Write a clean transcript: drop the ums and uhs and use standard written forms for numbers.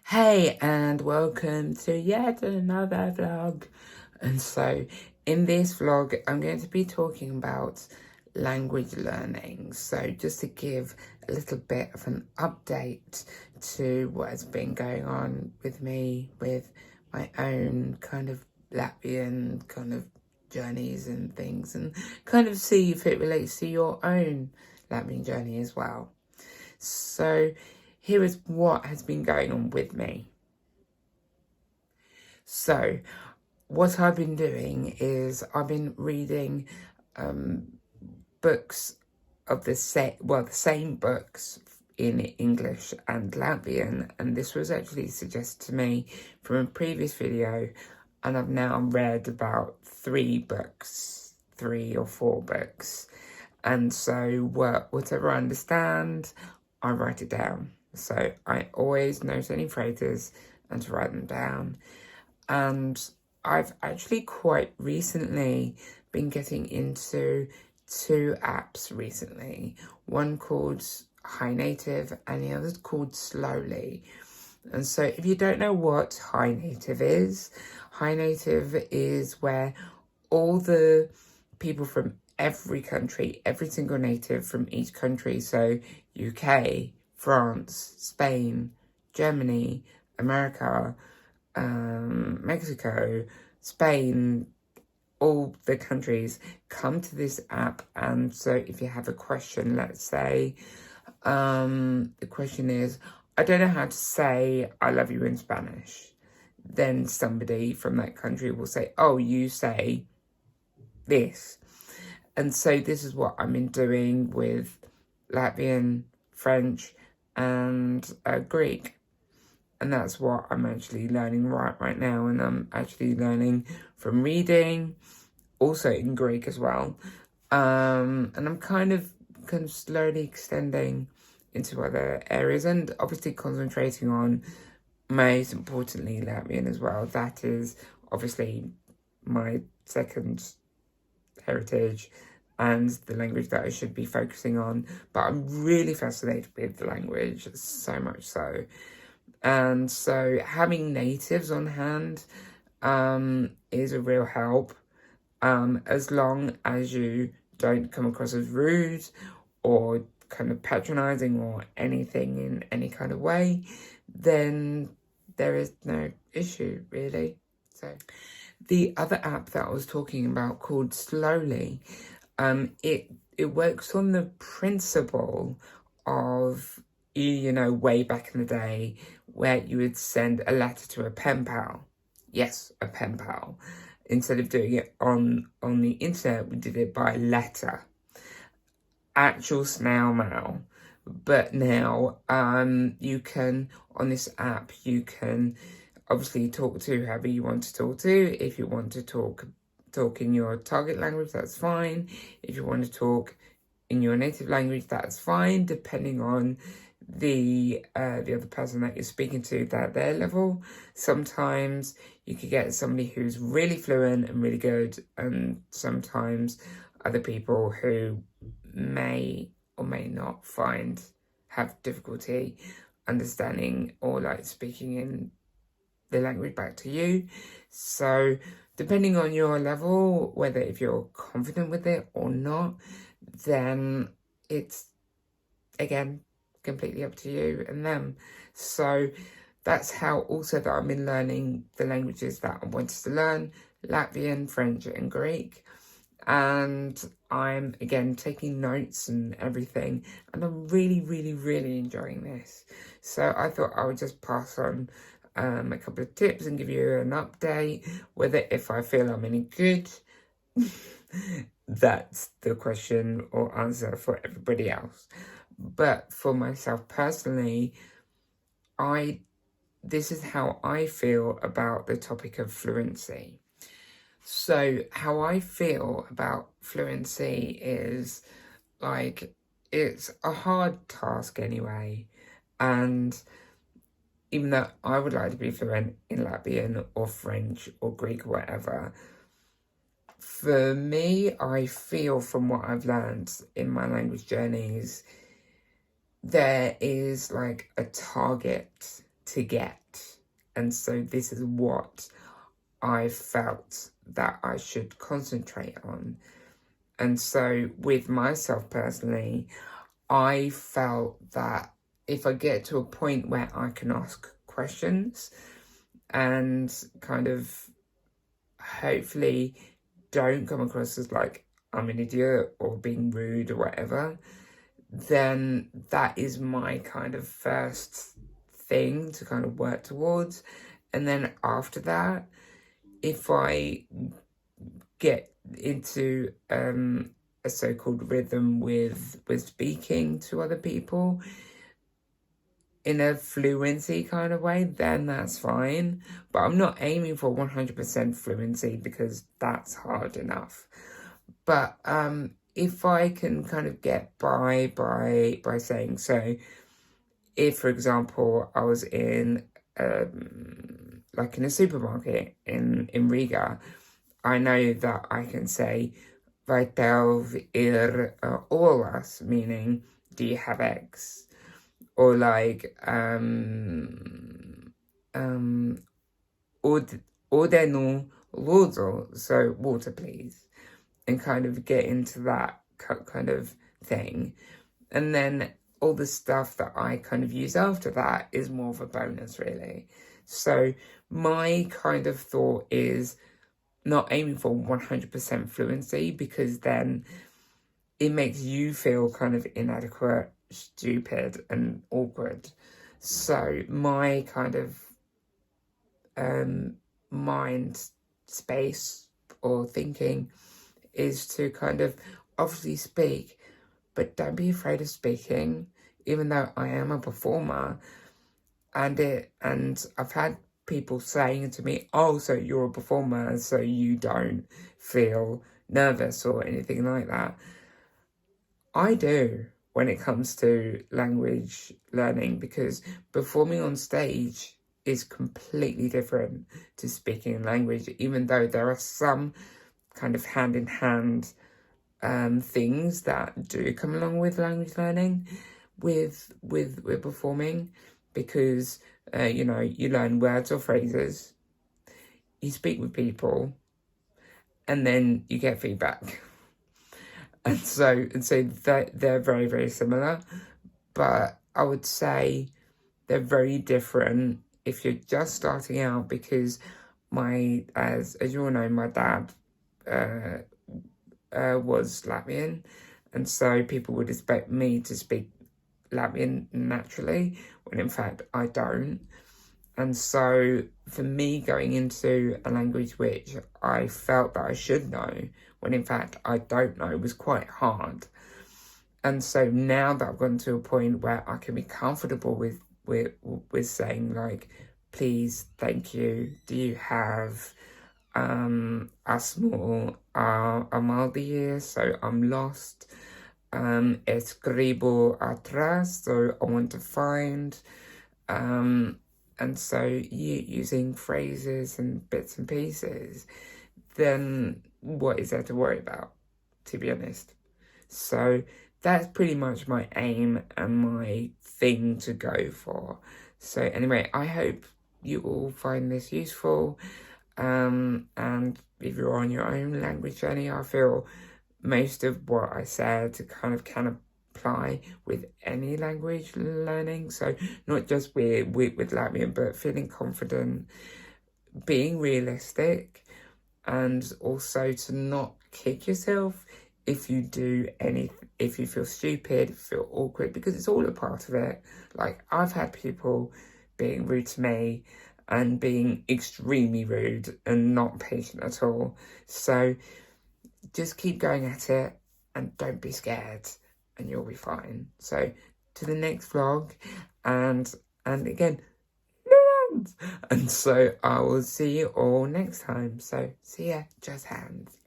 Hey, and welcome to yet another vlog. And so, in this vlog, I'm going to be talking about language learning. So, just to give a little bit of an update to what has been going on with me, with my own kind of Latvian kind of journeys and things, and kind of see if it relates to your own Latvian journey as well. So, here is what has been going on with me. So, what I've been doing is I've been reading books of the same books in English and Latvian, and this was actually suggested to me from a previous video, and I've now read about 3 or 4 books. And so whatever I understand, I write it down. So I always note any phrases and to write them down. And I've actually quite recently been getting into 2 apps recently. One called High Native and the other called Slowly. And so if you don't know what High Native is where all the people from every country, every single native from each country, so UK, France, Spain, Germany, America, Mexico, Spain, all the countries come to this app. And so if you have a question, let's say, the question is, I don't know how to say I love you in Spanish. Then somebody from that country will say, oh, you say this. And so this is what I've been doing with Latvian, French, and Greek. And that's what I'm actually learning right now. And I'm actually learning from reading, also in Greek as well. And I'm kind of slowly extending into other areas and obviously concentrating on, most importantly, Latvian as well. That is obviously my second heritage and the language that I should be focusing on. But I'm really fascinated with the language, so much so. And so having natives on hand is a real help, as long as you don't come across as rude or kind of patronizing or anything in any kind of way, then there is no issue, really. So the other app that I was talking about, called Slowly, it works on the principle of, you know, way back in the day where you would send a letter to a pen pal. Yes, a pen pal. Instead of doing it on the internet, we did it by letter. Actual snail mail. But now, you can, on this app, you can obviously talk to whoever you want to talk to. If you want to talk in your target language, that's fine. If you want to talk in your native language, that's fine, depending on the other person that you're speaking to, their level. Sometimes you could get somebody who's really fluent and really good, and sometimes other people who may or may not have difficulty understanding or like speaking in the language back to you. So depending on your level, whether if you're confident with it or not, then it's, again, completely up to you and them. So that's how also that I've been learning the languages that I wanted to learn: Latvian, French, and Greek. And I'm, again, taking notes and everything, and I'm really, really, really enjoying this. So I thought I would just pass on a couple of tips and give you an update, whether if I feel I'm any good. That's the question or answer for everybody else. But for myself personally, this is how I feel about the topic of fluency. So how I feel about fluency is, like, it's a hard task anyway. And even though I would like to be fluent in Latvian or French or Greek or whatever, for me, I feel from what I've learned in my language journeys, there is like a target to get. And so this is what I felt that I should concentrate on. And so with myself personally, I felt that if I get to a point where I can ask questions and kind of hopefully don't come across as like I'm an idiot or being rude or whatever, then that is my kind of first thing to kind of work towards. And then after that, if I get into a so-called rhythm with speaking to other people in a fluency kind of way, then that's fine. But I'm not aiming for 100% fluency because that's hard enough. But if I can kind of get by saying, so if, for example, I was in like in a supermarket in Riga, I know that I can say vai tev ir olas, meaning do you have eggs? Or like ordenu lodzo, so water please, and kind of get into that kind of thing. And then all the stuff that I kind of use after that is more of a bonus, really. So my kind of thought is not aiming for 100% fluency, because then it makes you feel kind of inadequate, stupid, and awkward. So my kind of mind space or thinking is to kind of obviously speak, but don't be afraid of speaking, even though I am a performer. And I've had people saying to me, oh, so you're a performer, so you don't feel nervous or anything like that. I do when it comes to language learning, because performing on stage is completely different to speaking in language, even though there are some kind of hand-in-hand things that do come along with language learning with performing, because you know, you learn words or phrases, you speak with people, and then you get feedback. And so they're very, very similar, but I would say they're very different if you're just starting out, because as you all know, my dad was Latvian, and so people would expect me to speak Latvian naturally, when in fact I don't. And so for me, going into a language which I felt that I should know, when in fact I don't know, was quite hard. And so now that I've gotten to a point where I can be comfortable with saying like, please, thank you, do you have a small amaldi, so I'm lost, escribo atrás, so I want to find, and so using phrases and bits and pieces, then what is there to worry about, to be honest? So that's pretty much my aim and my thing to go for. So anyway, I hope you all find this useful. And if you're on your own language journey, I feel most of what I said kind of can apply with any language learning. So not just with Latvian, but feeling confident, being realistic, and also to not kick yourself if you if you feel stupid, feel awkward, because it's all a part of it. Like, I've had people being rude to me and being extremely rude and not patient at all. So just keep going at it and don't be scared, and you'll be fine. So to the next vlog, and again, and so I will see you all next time. So see ya, just hands.